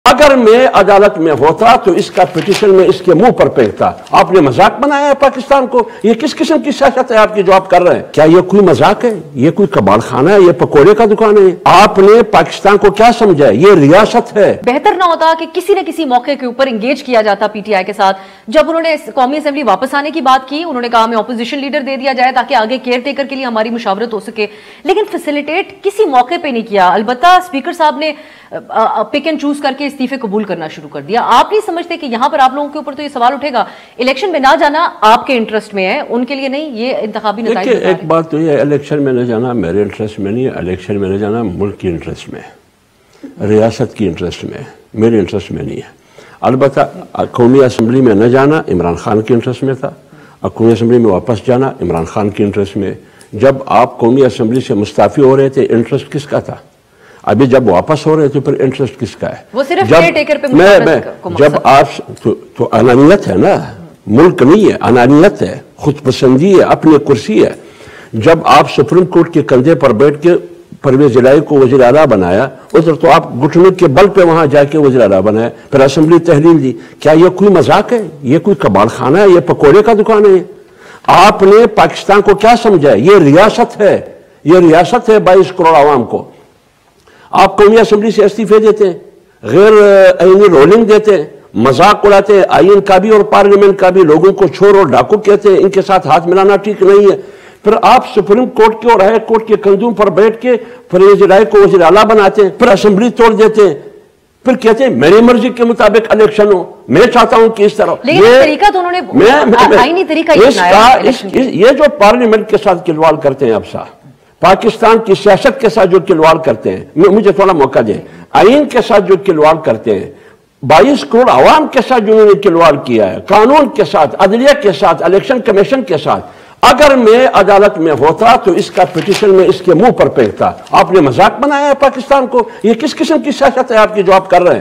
اگر میں عدالت میں ہوتا تو اس کا پٹیشن میں اس کے منہ پر پھینکتا۔ آپ نے مذاق بنایا ہے پاکستان کو؟ یہ کس قسم کی سیاست ہے آپ کی جو آپ کر رہے ہیں؟ کیا یہ کوئی مذاق ہے؟ یہ کوئی کباڑ خانہ ہے؟ یہ پکوڑے کا دکان ہے؟ آپ نے پاکستان کو کیا سمجھا ہے؟ یہ ریاست ہے۔ بہتر نہ ہوتا کہ کسی نہ کسی موقع کے اوپر انگیج کیا جاتا پی ٹی آئی کے ساتھ؟ جب انہوں نے قومی اسمبلی واپس آنے کی بات کی، انہوں نے کہا ہمیں اپوزیشن لیڈر دے دیا جائے تاکہ آگے کیئر ٹیکر کے لیے ہماری مشاورت ہو سکے، لیکن فیسیلیٹیٹ کسی موقع پہ نہیں کیا۔ البتہ اسپیکر صاحب نے پک اینڈ چوز کر کے استعفے قبول کرنا شروع کر دیا۔ آپ نہیں سمجھتے کہ یہاں پر آپ لوگوں کے اوپر تو یہ سوال اٹھے گا، الیکشن میں نہ جانا آپ کے انٹرسٹ میں ہے، ان کے لیے نہیں، یہ انتخابی نتائج بتا رہے ہیں۔ ایک بات تو یہ الیکشن میں نہ جانا میرے انٹرسٹ میں نہیں ہے، الیکشن میں نہ جانا ملک کی انٹرسٹ میں ہے، ریاست کی انٹرسٹ میں ہے، میرے انٹرسٹ میں نہیں ہے۔ البتہ قومی اسمبلی میں نہ جانا عمران خان کی انٹرسٹ میں تھا، قومی اسمبلی میں واپس جانا عمران خان کی انٹرسٹ میں۔ جب آپ قومی اسمبلی سے مستعفی ہو رہے تھے انٹرسٹ کس کا تھا؟ ابھی جب واپس ہو رہے تھے پھر انٹرسٹ کس کا ہے؟ وہ صرف کیئر ٹیکر پہ جب آپ تو انانیت ہے نا، ملک نہیں ہے، انانیت ہے، خود پسندی ہے، اپنی کرسی ہے۔ جب آپ سپریم کورٹ کے کندھے پر بیٹھ کے پرویز الہی کو وزیر اعلیٰ بنایا، ادھر تو آپ گھٹنے کے بل پہ وہاں جا کے وزیر اعلیٰ بنایا، پھر اسمبلی تحلیل دی۔ کیا یہ کوئی مذاق ہے؟ یہ کوئی کباڑ خانہ ہے؟ یہ پکوڑے کا دکان ہے؟ آپ نے پاکستان کو کیا سمجھا ہے؟ یہ ریاست ہے، یہ ریاست ہے 22 کروڑ عوام کو۔ آپ قومی اسمبلی سے استعفے دیتے ہیں، غیر آئینی رولنگ دیتے ہیں، مذاق اڑاتے ہیں آئین کا بھی اور پارلیمنٹ کا بھی، لوگوں کو چور اور ڈاکو کہتے ہیں، ان کے ساتھ ہاتھ ملانا ٹھیک نہیں ہے۔ پھر آپ سپریم کورٹ کے اور ہائی کورٹ کے کندھوں پر بیٹھ کے پرویز الہی کو وزیر اعلیٰ بناتے ہیں، پھر اسمبلی توڑ دیتے ہیں، پھر کہتے ہیں میری مرضی کے مطابق الیکشن ہو، میں چاہتا ہوں کہ اس طرح۔ لیکن اس طریقہ تو انہوں نے آئینی طریقہ یہ جو پارلیمنٹ کے ساتھ کھلواڑ کرتے ہیں اب پاکستان کی سیاست کے ساتھ جو کھلواڑ کرتے ہیں، مجھے تھوڑا موقع دیں، آئین کے ساتھ جو کھلواڑ کرتے ہیں، 22 کروڑ عوام کے ساتھ جو انہوں نے کھلواڑ کیا ہے، قانون کے ساتھ، عدلیہ کے ساتھ، الیکشن کمیشن کے ساتھ، اگر میں عدالت میں ہوتا تو اس کا پٹیشن میں اس کے منہ پر پھینکتا۔ آپ نے مذاق بنایا ہے پاکستان کو؟ یہ کس قسم کی سیاست ہے آپ کی جو آپ کر رہے ہیں؟